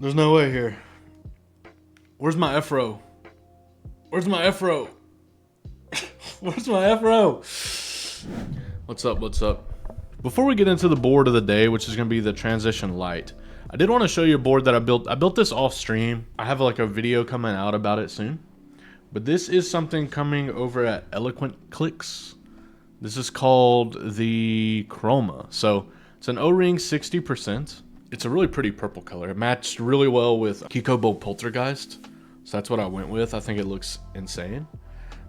There's no way here. Where's my F-row? Where's my F-row? Where's my F-row? What's up, what's up? Before we get into the board of the day, which is gonna be the Transition Lite, I did want to show you a board that I built. I built this off stream. I have like a video coming out about it soon. But this is something coming over at Eloquent Clicks. This is called the Creme. So it's an O-ring 60%. It's a really pretty purple color. It matched really well with Kikobo Poltergeist. So that's what I went with. I think it looks insane.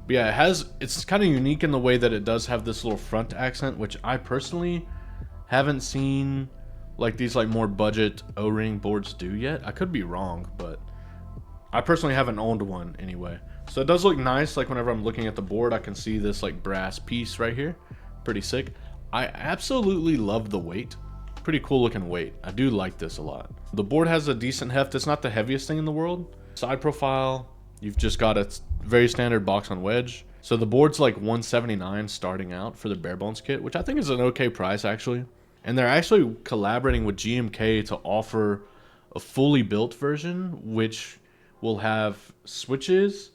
But yeah, it's kind of unique in the way that it does have this little front accent, which I personally haven't seen like these like more budget O-ring boards do yet. I could be wrong, but I personally haven't owned one anyway. So it does look nice. Like whenever I'm looking at the board, I can see this like brass piece right here. Pretty sick. I absolutely love the weight. Pretty cool looking weight. I do like this a lot. The board has a decent heft. It's not the heaviest thing in the world. Side profile, you've just got a very standard box on wedge. So the board's like $179 starting out for the bare bones kit, which I think is an okay price actually. And they're actually collaborating with GMK to offer a fully built version, which will have switches,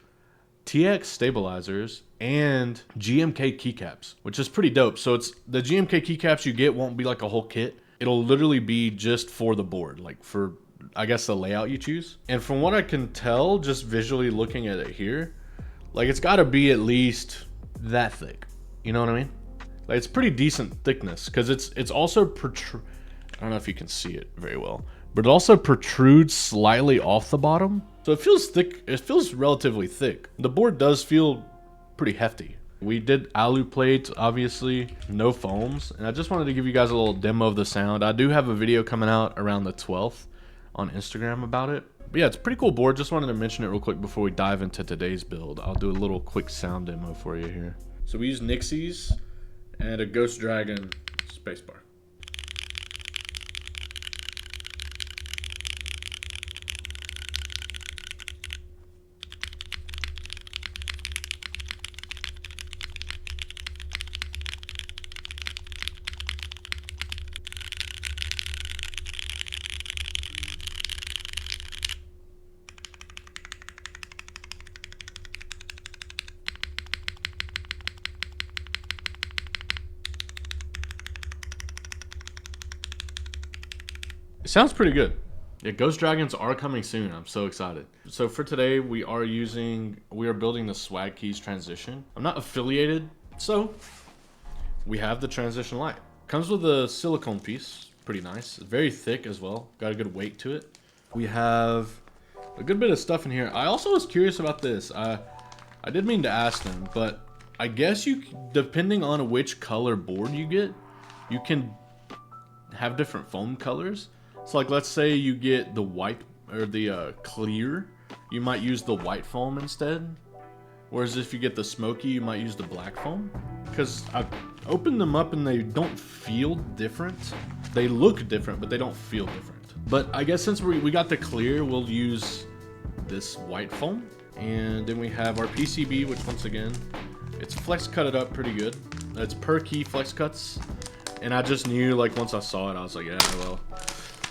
TX stabilizers, and GMK keycaps, which is pretty dope. So it's the GMK keycaps you get won't be like a whole kit. It'll literally be just for the board, like for, I guess, the layout you choose. And from what I can tell, just visually looking at it here, like it's got to be at least that thick. You know what I mean? Like it's pretty decent thickness because it's also I don't know if you can see it very well, but it also protrudes slightly off the bottom. So it feels thick. It feels relatively thick. The board does feel pretty hefty. We did alu plate, obviously, no foams. And I just wanted to give you guys a little demo of the sound. I do have a video coming out around the 12th on Instagram about it. But yeah, it's a pretty cool board. Just wanted to mention it real quick before we dive into today's build. I'll do a little quick sound demo for you here. So we use Nixies and a Ghost Dragon spacebar. It sounds pretty good. Yeah, Ghost Dragons are coming soon. I'm so excited. So for today, we are building the Swag Keys Transition. I'm not affiliated, so we have the Transition Lite. Comes with a silicone piece, pretty nice. It's very thick as well. Got a good weight to it. We have a good bit of stuff in here. I also was curious about this. I did mean to ask them, but I guess depending on which color board you get, you can have different foam colors. So like, let's say you get the white or the clear, you might use the white foam instead. Whereas if you get the smoky, you might use the black foam. Because I've opened them up and they don't feel different. They look different, but they don't feel different. But I guess since we got the clear, we'll use this white foam. And then we have our PCB, which once again, it's flex cutted up pretty good. It's per key flex cuts. And I just knew, like, once I saw it, I was like, yeah, well,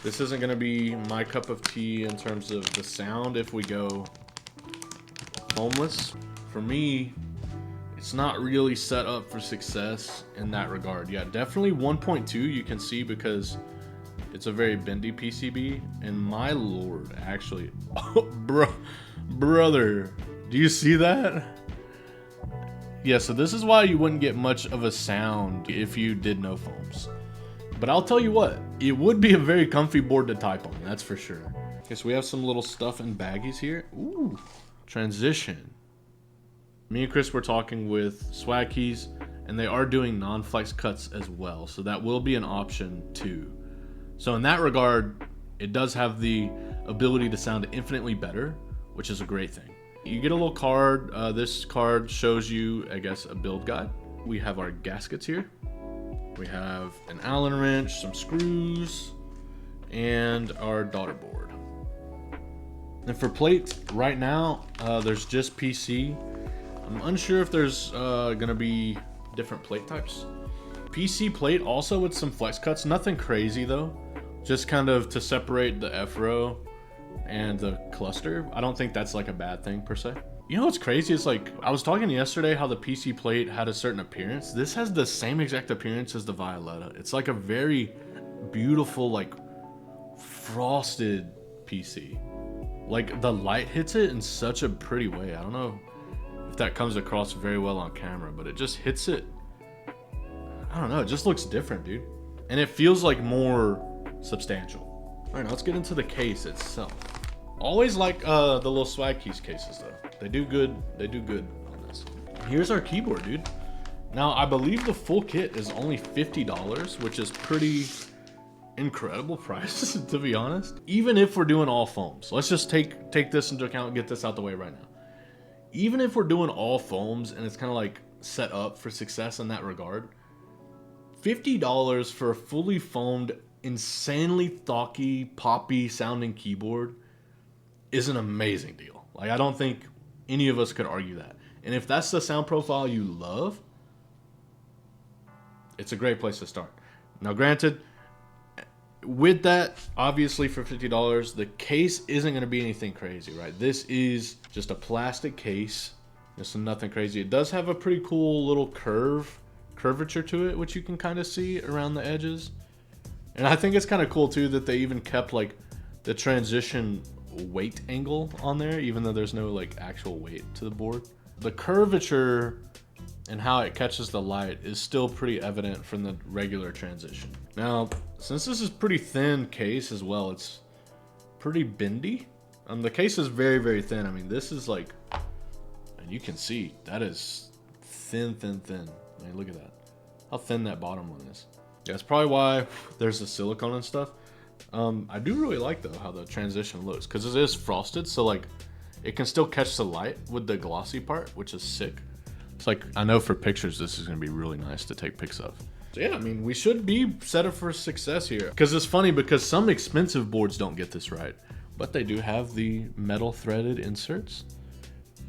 this isn't going to be my cup of tea in terms of the sound if we go foamless. For me, it's not really set up for success in that regard. Yeah, definitely 1.2 you can see because it's a very bendy PCB. And my lord, actually, oh, brother, do you see that? Yeah, so this is why you wouldn't get much of a sound if you did no foams. But I'll tell you what, it would be a very comfy board to type on, that's for sure. Okay, so we have some little stuff in baggies here. Ooh, Transition. Me and Chris were talking with Swag Keys, and they are doing non-flex cuts as well. So that will be an option too. So in that regard, it does have the ability to sound infinitely better, which is a great thing. You get a little card. This card shows you, I guess, a build guide. We have our gaskets here. We have an Allen wrench, some screws, and our daughter board. And for plates, right now, there's just PC. I'm unsure if there's gonna be different plate types. PC plate also with some flex cuts, nothing crazy though. Just kind of to separate the F-row and the cluster. I don't think that's like a bad thing per se. You know what's crazy is like, I was talking yesterday how the PC plate had a certain appearance. This has the same exact appearance as the Violetta. It's like a very beautiful, like frosted PC. Like the light hits it in such a pretty way. I don't know if that comes across very well on camera, but it just hits it. I don't know, it just looks different, dude. And it feels like more substantial. All right, now let's get into the case itself. Always like the little swag keys cases though. They do good on this. Here's our keyboard, dude. Now I believe the full kit is only $50, which is pretty incredible price to be honest. Even if we're doing all foams, let's just take this into account and get this out the way right now. Even if we're doing all foams and it's kind of like set up for success in that regard, $50 for a fully foamed, insanely thocky, poppy sounding keyboard is an amazing deal. Like, I don't think any of us could argue that. And if that's the sound profile you love, it's a great place to start. Now, granted, with that, obviously for $50, the case isn't going to be anything crazy, right? This is just a plastic case. This is nothing crazy. It does have a pretty cool little curvature to it, which you can kind of see around the edges. And I think it's kind of cool too that they even kept like the transition weight angle on there, even though there's no like actual weight to the board. The curvature and how it catches the light is still pretty evident from the regular transition. Now, since this is pretty thin case as well, it's pretty bendy. The case is very, very thin. I mean, this is like, and you can see that is thin. I mean, look at that. How thin that bottom one is. Yeah, that's probably why there's the silicone and stuff. I do really like though how the transition looks, because it is frosted, so like it can still catch the light with the glossy part, which is sick. It's like, I know for pictures this is gonna be really nice to take pics of. So yeah, I mean, we should be set up for success here. Because it's funny, because some expensive boards don't get this right, but they do have the metal threaded inserts.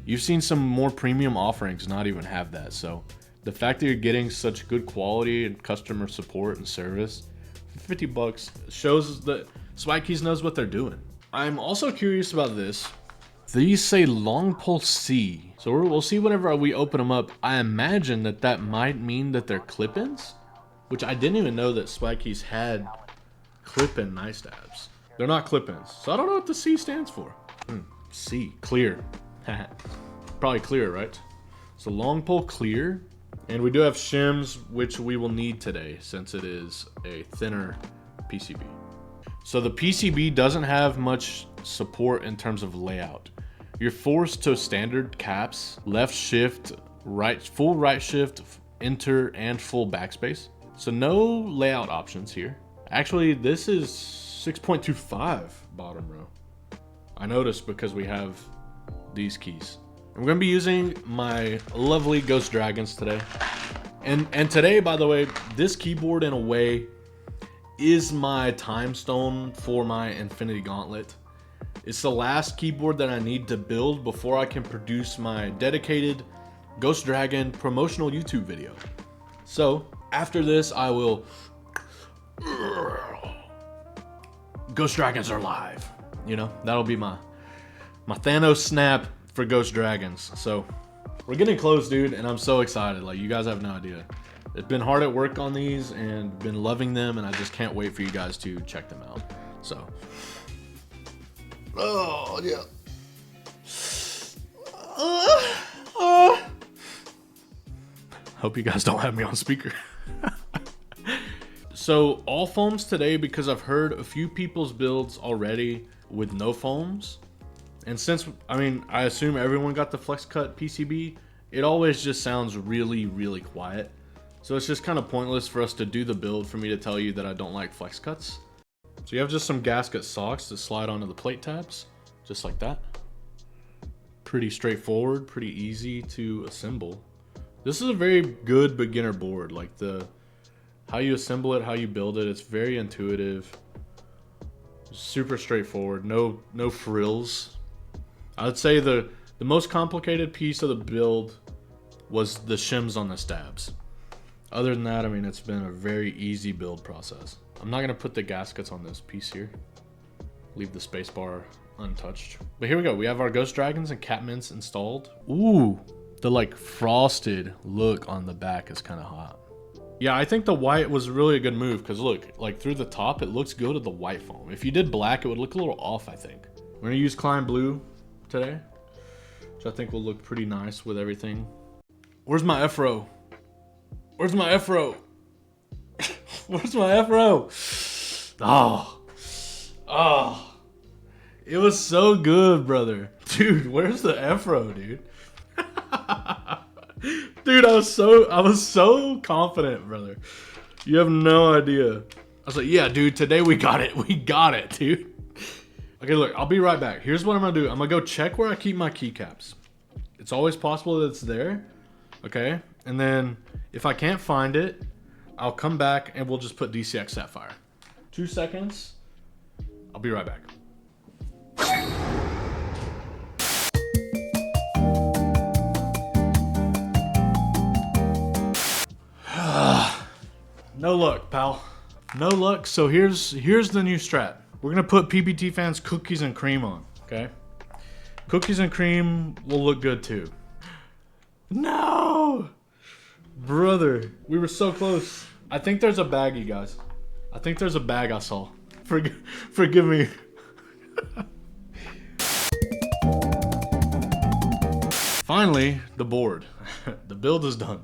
You've seen some more premium offerings not even have that, so the fact that you're getting such good quality and customer support and service for 50 bucks shows that Swag Keys knows what they're doing. I'm also curious about this. These say long pull C. So we'll see whenever we open them up. I imagine that might mean that they're clip-ins, which I didn't even know that Swag Keys had clip-in knife stabs. They're not clip-ins, so I don't know what the C stands for. C, clear. Probably clear, right? So long pull clear. And we do have shims, which we will need today since it is a thinner PCB. So the PCB doesn't have much support in terms of layout. You're forced to standard caps, left shift, full right shift, enter, and full backspace. So no layout options here. Actually, this is 6.25 bottom row. I noticed because we have these keys. I'm gonna be using my lovely Ghost Dragons today. And today, by the way, this keyboard in a way is my time stone for my Infinity Gauntlet. It's the last keyboard that I need to build before I can produce my dedicated Ghost Dragon promotional YouTube video. So after this, I will... Ghost Dragons are live. You know, that'll be my Thanos snap for Ghost Dragons. So we're getting close, dude, and I'm so excited. Like, you guys have no idea. I've been hard at work on these and been loving them, and I just can't wait for you guys to check them out. So, oh yeah. Hope you guys don't have me on speaker. So all foams today, because I've heard a few people's builds already with no foams. And since, I mean, I assume everyone got the Flex Cut PCB, it always just sounds really, really quiet. So it's just kind of pointless for us to do the build for me to tell you that I don't like Flex Cuts. So you have just some gasket socks that slide onto the plate tabs, just like that. Pretty straightforward, pretty easy to assemble. This is a very good beginner board. Like how you assemble it, how you build it, it's very intuitive. Super straightforward, no frills. I would say the most complicated piece of the build was the shims on the stabs. Other than that, I mean, it's been a very easy build process. I'm not gonna put the gaskets on this piece here. Leave the space bar untouched. But here we go. We have our Ghost Dragons and Catmints installed. Ooh, the like frosted look on the back is kind of hot. Yeah, I think the white was really a good move because look, like through the top, it looks good at the white foam. If you did black, it would look a little off, I think. We're gonna use Creme blue today, which I think will look pretty nice with everything. Where's my F-row? Where's my F-row? Where's my F-row? Oh, it was so good, brother. Dude, where's the F-row, dude? Dude, I was so confident, brother. You have no idea. I was like, yeah, dude, today we got it. We got it, dude. Okay, look, I'll be right back. Here's what I'm gonna do. I'm gonna go check where I keep my keycaps. It's always possible that it's there, okay? And then if I can't find it, I'll come back and we'll just put DCX Sapphire. 2 seconds. I'll be right back. No luck, pal. No luck. So here's the new strat. We're gonna put PBTFans cookies and cream on, okay? Cookies and cream will look good too. No! Brother, we were so close. I think there's a bag, you guys. I think there's a bag I saw. Forgive me. Finally, the board. The build is done.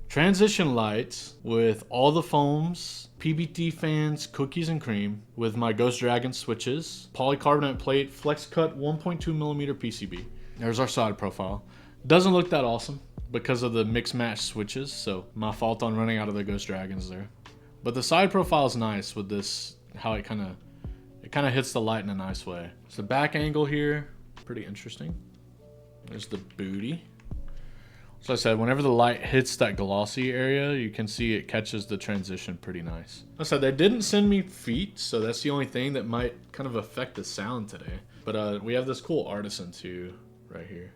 Transition lights with all the foams, PBTFans, cookies and cream, with my Ghost Dragon switches, polycarbonate plate, Flex Cut 1.2mm PCB. There's our side profile. Doesn't look that awesome because of the mix match switches, so my fault on running out of the Ghost Dragons there. But the side profile is nice with this, how it kind of hits the light in a nice way. There's the back angle here, pretty interesting. There's the booty. So I said, whenever the light hits that glossy area, you can see it catches the transition pretty nice. I said, they didn't send me feet, so that's the only thing that might kind of affect the sound today. But we have this cool artisan too, right here.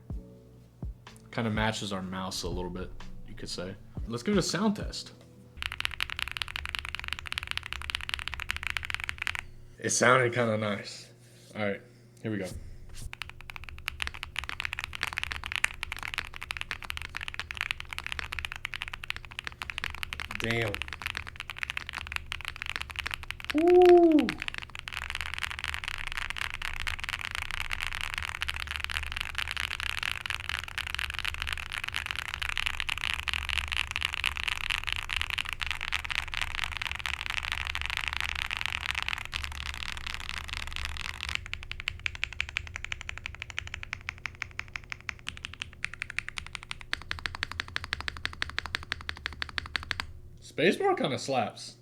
Kind of matches our mouse a little bit, you could say. Let's give it a sound test. It sounded kind of nice. All right, here we go. Damn. Ooh. Spacebar kind of slaps.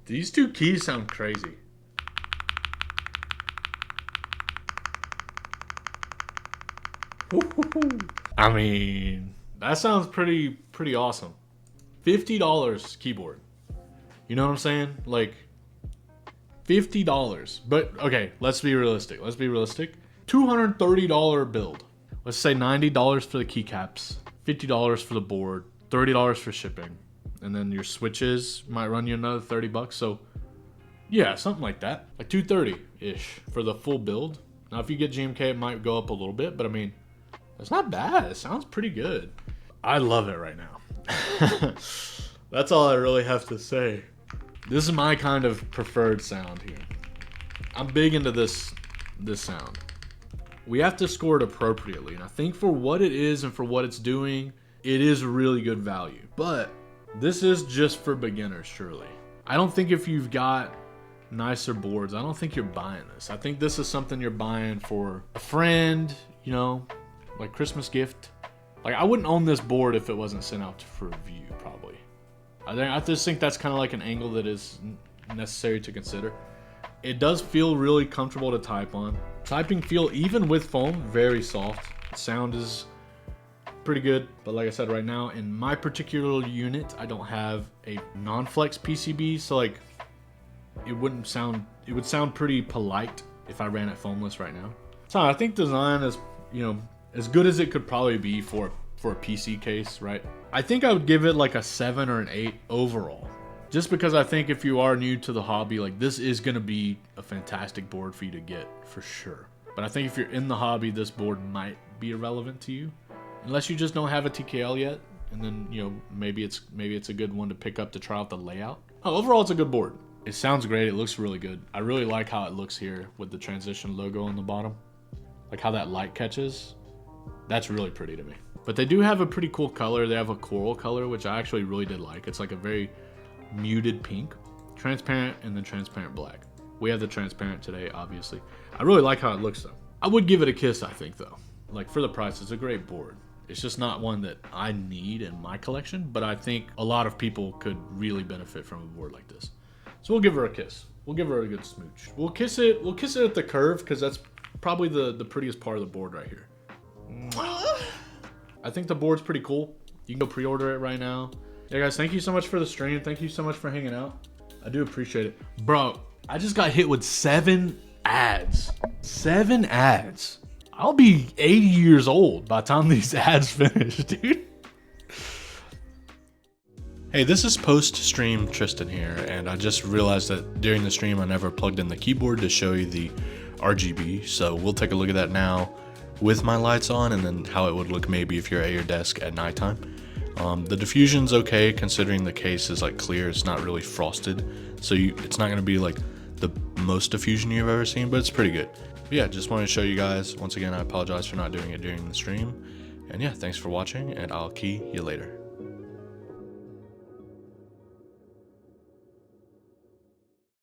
These two keys sound crazy. I mean, that sounds pretty awesome. $50 keyboard. You know what I'm saying? Like $50. But okay, let's be realistic. $230 build. Let's say $90 for the keycaps, $50 for the board, $30 for shipping. And then your switches might run you another $30. So yeah, something like that. Like $230-ish for the full build. Now if you get GMK, it might go up a little bit, but I mean, it's not bad. It sounds pretty good. I love it right now. That's all I really have to say. This is my kind of preferred sound here. I'm big into this sound. We have to score it appropriately. And I think for what it is and for what it's doing, it is really good value. But this is just for beginners, surely. I don't think if you've got nicer boards, I don't think you're buying this. I think this is something you're buying for a friend, you know, like Christmas gift. Like I wouldn't own this board if it wasn't sent out for review, probably. I just think that's kind of like an angle that is necessary to consider. It does feel really comfortable to type on. Typing feel, even with foam, very soft. Sound is pretty good. But like I said, right now in my particular unit, I don't have a non-flex PCB, so like it would sound pretty polite if I ran it foamless right now. So I think design is, you know, as good as it could probably be for a PC case, right? I think I would give it like a 7 or an 8 overall. Just because I think if you are new to the hobby, like this is gonna be a fantastic board for you to get for sure. But I think if you're in the hobby, this board might be irrelevant to you. Unless you just don't have a TKL yet, and then, you know, maybe it's a good one to pick up to try out the layout. Oh, overall it's a good board. It sounds great, it looks really good. I really like how it looks here with the transition logo on the bottom. Like how that light catches. That's really pretty to me. But they do have a pretty cool color. They have a coral color, which I actually really did like. It's like a very muted pink, transparent, and then transparent black. We have the transparent today, obviously. I really like how it looks though. I would give it a kiss, I think though. Like for the price, it's a great board. It's just not one that I need in my collection, but I think a lot of people could really benefit from a board like this. So we'll give her a kiss. We'll give her a good smooch. We'll kiss it at the curve, because that's probably the prettiest part of the board right here. I think the board's pretty cool. You can go pre-order it right now. Yeah, guys, thank you so much for the stream. Thank you so much for hanging out. I do appreciate it. Bro, I just got hit with 7 ads. 7 ads. I'll be 80 years old by the time these ads finish, dude. Hey, this is post-stream Tristan here, and I just realized that during the stream I never plugged in the keyboard to show you the RGB, so we'll take a look at that now with my lights on, and then how it would look maybe if you're at your desk at nighttime. The diffusion's okay considering the case is like clear, it's not really frosted, so it's not gonna be like the most diffusion you've ever seen, but it's pretty good. But yeah, just wanted to show you guys. Once again, I apologize for not doing it during the stream, and yeah, thanks for watching, and I'll key you later.